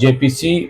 JPC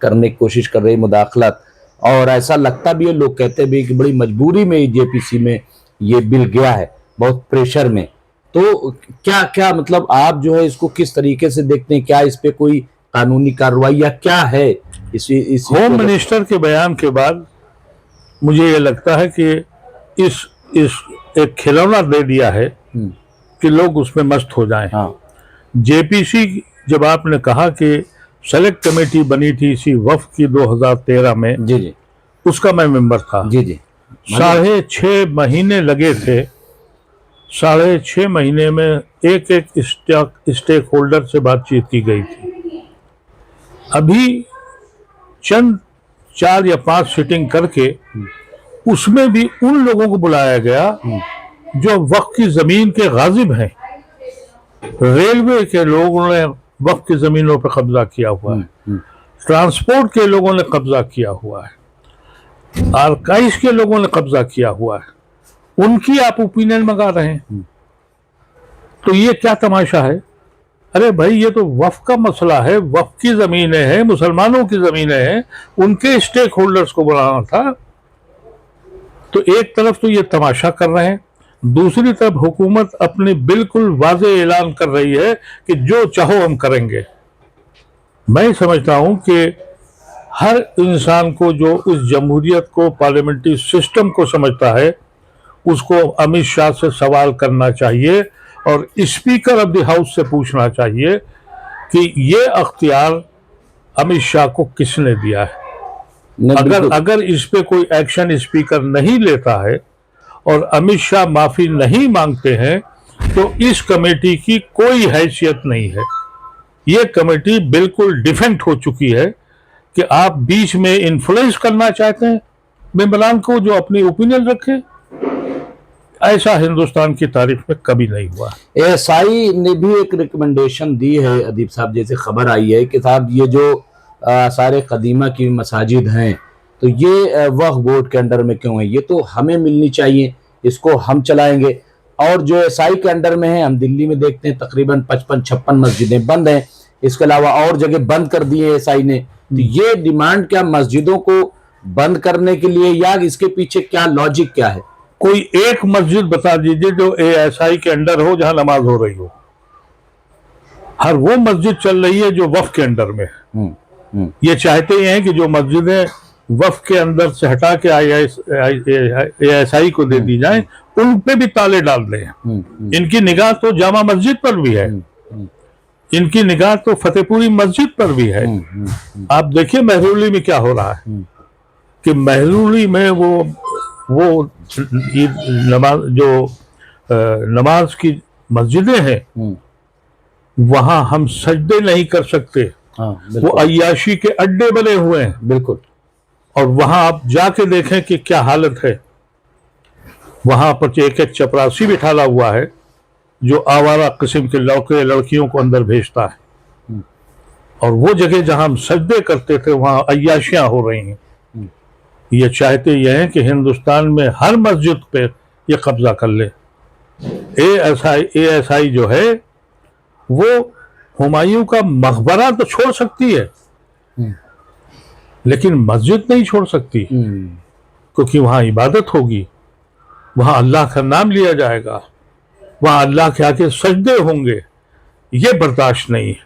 کرنے کی کوشش کر رہی مداخلت، اور ایسا لگتا بھی ہے، لوگ کہتے بھی کہ بڑی مجبوری میں جے پی سی میں یہ بل گیا ہے، بہت پریشر میں. تو کیا مطلب آپ جو ہے اس کو کس طریقے سے دیکھتے ہیں؟ کیا اس پہ کوئی قانونی کارروائی یا کیا ہے؟ ہوم منسٹر کے بیان کے بعد مجھے یہ لگتا ہے کہ اس ایک کھلونا دے دیا ہے کہ لوگ اس میں مست ہو جائیں. جے پی سی جب آپ نے کہا کہ سلیکٹ کمیٹی بنی تھی اسی وفد کی 2013 میں، جی اس کا میں ممبر تھا. 6.5 مہینے لگے تھے. 6.5 مہینے میں ایک اسٹیک ہولڈر سے بات چیت کی گئی تھی. ابھی چند 4 یا 5 سیٹنگ کر کے اس میں بھی ان لوگوں کو بلایا گیا جو وقف کی زمین کے غاصب ہیں. ریلوے کے لوگوں نے وقف کی زمینوں پہ قبضہ کیا ہوا ہے، ٹرانسپورٹ کے لوگوں نے قبضہ کیا ہوا ہے، آرکائیوز کے لوگوں نے قبضہ کیا ہوا ہے. ان کی آپ اوپینین منگا رہے ہیں. تو یہ کیا تماشا ہے؟ ارے بھائی، یہ تو وقف کا مسئلہ ہے، وقف کی زمینیں ہیں، مسلمانوں کی زمینیں ہیں، ان کے اسٹیک ہولڈرز کو بلانا تھا. تو ایک طرف تو یہ تماشا کر رہے ہیں، دوسری طرف حکومت اپنے بالکل واضح اعلان کر رہی ہے کہ جو چاہو ہم کریں گے. میں سمجھتا ہوں کہ ہر انسان کو جو اس جمہوریت کو، پارلیمنٹری سسٹم کو سمجھتا ہے، اس کو امت شاہ سے سوال کرنا چاہیے اور اسپیکر آف دی ہاؤس سے پوچھنا چاہیے کہ یہ اختیار امت شاہ کو کس نے دیا ہے. اگر اس پہ کوئی ایکشن اسپیکر نہیں لیتا ہے اور امت شاہ معافی نہیں مانگتے ہیں تو اس کمیٹی کی کوئی حیثیت نہیں ہے. یہ کمیٹی بالکل ڈیفینکٹ ہو چکی ہے کہ آپ بیچ میں انفلوئنس کرنا چاہتے ہیں ممبران کو جو اپنی اوپینین رکھے. ایسا ہندوستان کی تاریخ میں کبھی نہیں ہوا. ASI نے بھی ایک ریکمنڈیشن دی ہے ادیب صاحب، جیسے خبر آئی ہے کہ صاحب یہ جو آثار قدیمہ کی مساجد ہیں تو یہ وقف بورڈ کے انڈر میں کیوں ہیں؟ یہ تو ہمیں ملنی چاہیے، اس کو ہم چلائیں گے. اور جو ASI کے انڈر میں ہیں، ہم دلی میں دیکھتے ہیں تقریباً 55-56 مسجدیں بند ہیں، اس کے علاوہ اور جگہ بند کر دی ہے ASI نے. تو یہ ڈیمانڈ کیا مسجدوں کو بند کرنے کے لیے، یا اس کے پیچھے کیا لاجک کیا ہے؟ کوئی ایک مسجد بتا دیجئے جو ASI کے انڈر ہو جہاں نماز ہو رہی ہو. ہر وہ مسجد چل رہی ہے جو وقف کے انڈر میں ہے. یہ چاہتے ہیں کہ جو مسجدیں وقف کے اندر سے ہٹا کے ASI کو دے دی جائیں، ان پہ بھی تالے ڈال دیں. ان کی نگاہ تو جامع مسجد پر بھی ہے، ان کی نگاہ تو فتح پوری مسجد پر بھی ہے. آپ دیکھیے مہرولی میں کیا ہو رہا ہے کہ مہرولی میں وہ نماز کی مسجدیں ہیں، وہاں ہم سجدے نہیں کر سکتے. وہ عیاشی کے اڈے بنے ہوئے ہیں. بالکل. اور وہاں آپ جا کے دیکھیں کہ کیا حالت ہے. وہاں پر ایک چپراسی بٹھالا ہوا ہے جو آوارہ قسم کے لڑکے لڑکیوں کو اندر بھیجتا ہے، اور وہ جگہ جہاں ہم سجدے کرتے تھے وہاں عیاشیاں ہو رہی ہیں. یہ چاہتے یہ ہیں کہ ہندوستان میں ہر مسجد پہ یہ قبضہ کر لے. ASI جو ہے وہ ہمایوں کا مقبرہ تو چھوڑ سکتی ہے لیکن مسجد نہیں چھوڑ سکتی، کیونکہ وہاں عبادت ہوگی، وہاں اللہ کا نام لیا جائے گا، وہاں اللہ کے آگے سجدے ہوں گے. یہ برداشت نہیں ہے.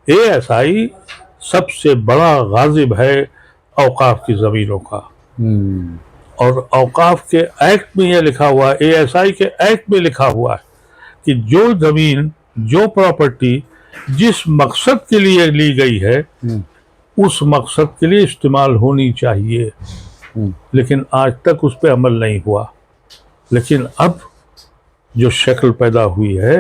ASI سب سے بڑا غاصب ہے اوقاف کی زمینوں کا، اور اوقاف کے ایکٹ میں یہ لکھا ہوا ہے، ASI کے ایکٹ میں لکھا ہوا ہے کہ جو زمین، جو پراپرٹی جس مقصد کے لیے لی گئی ہے اس مقصد کے لیے استعمال ہونی چاہیے. لیکن آج تک اس پہ عمل نہیں ہوا. لیکن اب جو شکل پیدا ہوئی ہے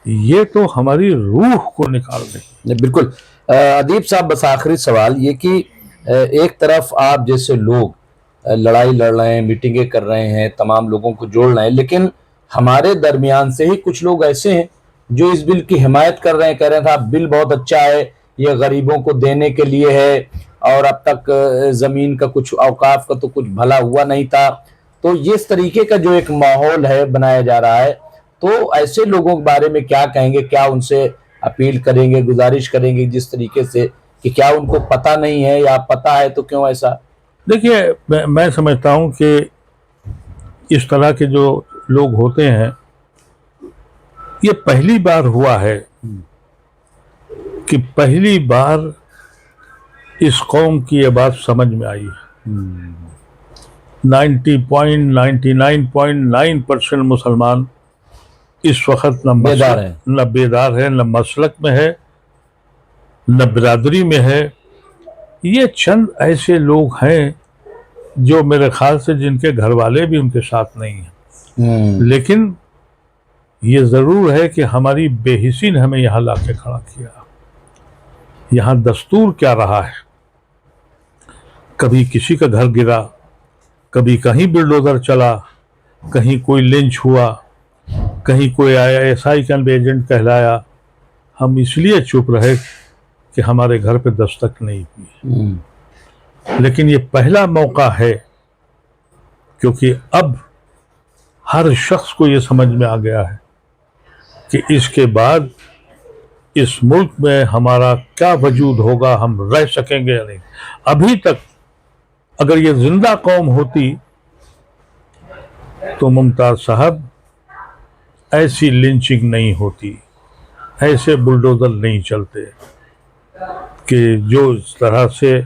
یہ تو ہماری روح کو نکال رہی ہے. بالکل. ادیب صاحب، بس آخری سوال یہ کہ ایک طرف آپ جیسے لوگ لڑائی لڑ رہے ہیں، میٹنگیں کر رہے ہیں، تمام لوگوں کو جوڑ رہے ہیں، لیکن ہمارے درمیان سے ہی کچھ لوگ ایسے ہیں جو اس بل کی حمایت کر رہے ہیں، کہہ رہے ہیں صاحب بل بہت اچھا ہے، یہ غریبوں کو دینے کے لیے ہے، اور اب تک زمین کا کچھ، اوقاف کا تو کچھ بھلا ہوا نہیں تھا. تو یہ اس طریقے کا جو ایک ماحول ہے بنایا جا رہا ہے، تو ایسے لوگوں کے بارے میں کیا کہیں گے؟ کیا ان سے اپیل کریں گے، گزارش کریں گے جس طریقے سے کہ کیا ان کو پتہ نہیں ہے یا پتہ ہے تو کیوں ایسا؟ دیکھیے میں سمجھتا ہوں کہ اس طرح کے جو لوگ ہوتے ہیں یہ پہلی بار ہوا ہے کہ پہلی بار اس قوم کی یہ بات سمجھ میں آئی ہے۔ 99.99% مسلمان اس وقت نہ بیدار ہے، نہ مسلک میں ہے، نہ برادری میں ہے۔ یہ چند ایسے لوگ ہیں جو میرے خیال سے جن کے گھر والے بھی ان کے ساتھ نہیں ہیں، لیکن یہ ضرور ہے کہ ہماری بے حسی نے ہمیں یہاں لا کے کھڑا کیا۔ یہاں دستور کیا رہا ہے، کبھی کسی کا گھر گرا، کبھی کہیں بلڈوزر چلا، کہیں کوئی لنچ ہوا، کہیں کوئی آیا SI کا ایجنٹ کہلایا، ہم اس لیے چپ رہے کہ ہمارے گھر پہ دستک نہیں ہوئی۔ لیکن یہ پہلا موقع ہے، کیونکہ اب ہر شخص کو یہ سمجھ میں آ گیا ہے کہ اس کے بعد اس ملک میں ہمارا کیا وجود ہوگا، ہم رہ سکیں گے یا نہیں۔ ابھی تک اگر یہ زندہ قوم ہوتی تو ممتاز صاحب ایسی لنچنگ نہیں ہوتی، ایسے بلڈوزر نہیں چلتے، کہ جو اس طرح سے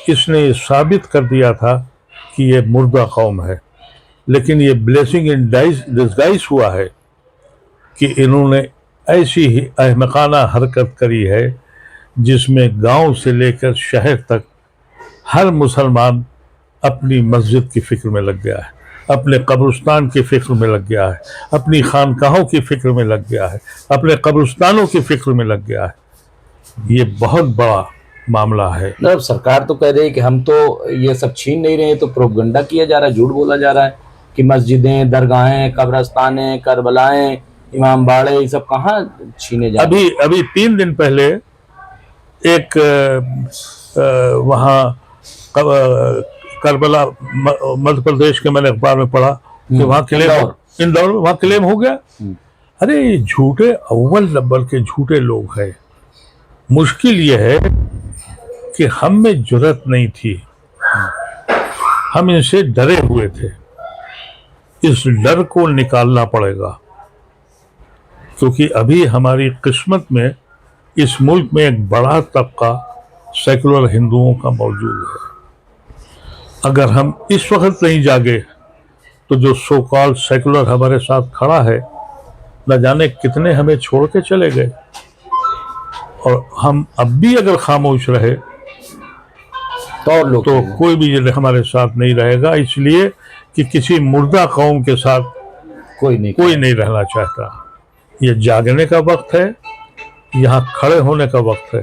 اس نے ثابت کر دیا تھا کہ یہ مردہ قوم ہے۔ لیکن یہ بلیسنگ ان ڈسگائز ہوا ہے کہ انہوں نے ایسی ہی احمقانہ حرکت کری ہے جس میں گاؤں سے لے کر شہر تک ہر مسلمان اپنی مسجد کی فکر میں لگ گیا ہے، اپنے قبرستان کی فکر میں لگ گیا ہے، اپنی خانقاہوں کی فکر میں لگ گیا ہے، اپنے قبرستانوں کی فکر میں لگ گیا ہے۔ یہ بہت بڑا معاملہ ہے۔ سرکار تو کہہ رہی ہے کہ ہم تو یہ سب چھین نہیں رہے، تو پروپیگنڈا کیا جا رہا ہے، جھوٹ بولا جا رہا ہے کہ مسجدیں، درگاہیں، قبرستانیں، کربلائیں، امام باڑے، یہ سب کہاں چھینے جا رہے ہیں؟ ابھی 3 دن پہلے ایک وہاں کربلا مدھیہ پردیش کے میں نے اخبار میں پڑھا کہ وہاں اندور وہاں کلیم ہو گیا۔ ارے جھوٹے اول نمبر کے جھوٹے لوگ ہیں۔ مشکل یہ ہے کہ ہم میں جرأت نہیں تھی، ہم ان سے ڈرے ہوئے تھے۔ اس ڈر کو نکالنا پڑے گا، کیونکہ ابھی ہماری قسمت میں اس ملک میں ایک بڑا طبقہ سیکولر ہندوؤں کا موجود ہے۔ اگر ہم اس وقت نہیں جاگے تو جو سو کال سیکولر ہمارے ساتھ کھڑا ہے نہ جانے کتنے ہمیں چھوڑ کے چلے گئے، اور ہم اب بھی اگر خاموش رہے تو کوئی بھی ہمارے ساتھ نہیں رہے گا، اس لیے کہ کسی مردہ قوم کے ساتھ کوئی نہیں رہنا چاہتا۔ یہ جاگنے کا وقت ہے، یہاں کھڑے ہونے کا وقت ہے۔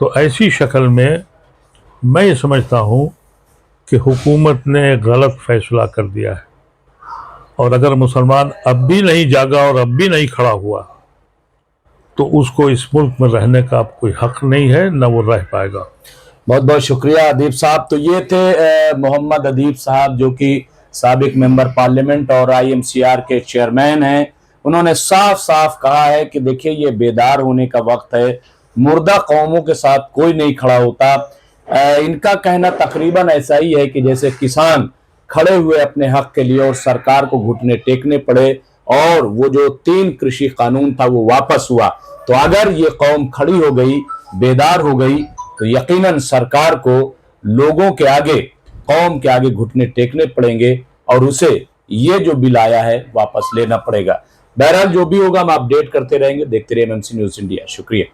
تو ایسی شکل میں میں یہ سمجھتا ہوں کہ حکومت نے غلط فیصلہ کر دیا ہے، اور اگر مسلمان اب بھی نہیں جاگا اور اب بھی نہیں کھڑا ہوا تو اس کو اس ملک میں رہنے کا اب کوئی حق نہیں ہے، نہ وہ رہ پائے گا۔ بہت بہت شکریہ ادیب صاحب۔ تو یہ تھے محمد ادیب صاحب، جو کہ سابق ممبر پارلیمنٹ اور IMCR کے چیئرمین ہیں۔ انہوں نے صاف صاف کہا ہے کہ دیکھیں یہ بیدار ہونے کا وقت ہے، مردہ قوموں کے ساتھ کوئی نہیں کھڑا ہوتا۔ ان کا کہنا تقریباً ایسا ہی ہے کہ جیسے کسان کھڑے ہوئے اپنے حق کے لیے اور سرکار کو گھٹنے ٹیکنے پڑے، اور وہ جو 3 کرشی قانون تھا وہ واپس ہوا، تو اگر یہ قوم کھڑی ہو گئی، بیدار ہو گئی، تو یقیناً سرکار کو لوگوں کے آگے، قوم کے آگے گھٹنے ٹیکنے پڑیں گے، اور اسے یہ جو بل آیا ہے واپس لینا پڑے گا۔ بہرحال جو بھی ہوگا ہم اپڈیٹ کرتے رہیں گے۔ دیکھتے رہیے MMC نیوز انڈیا۔ شکریہ۔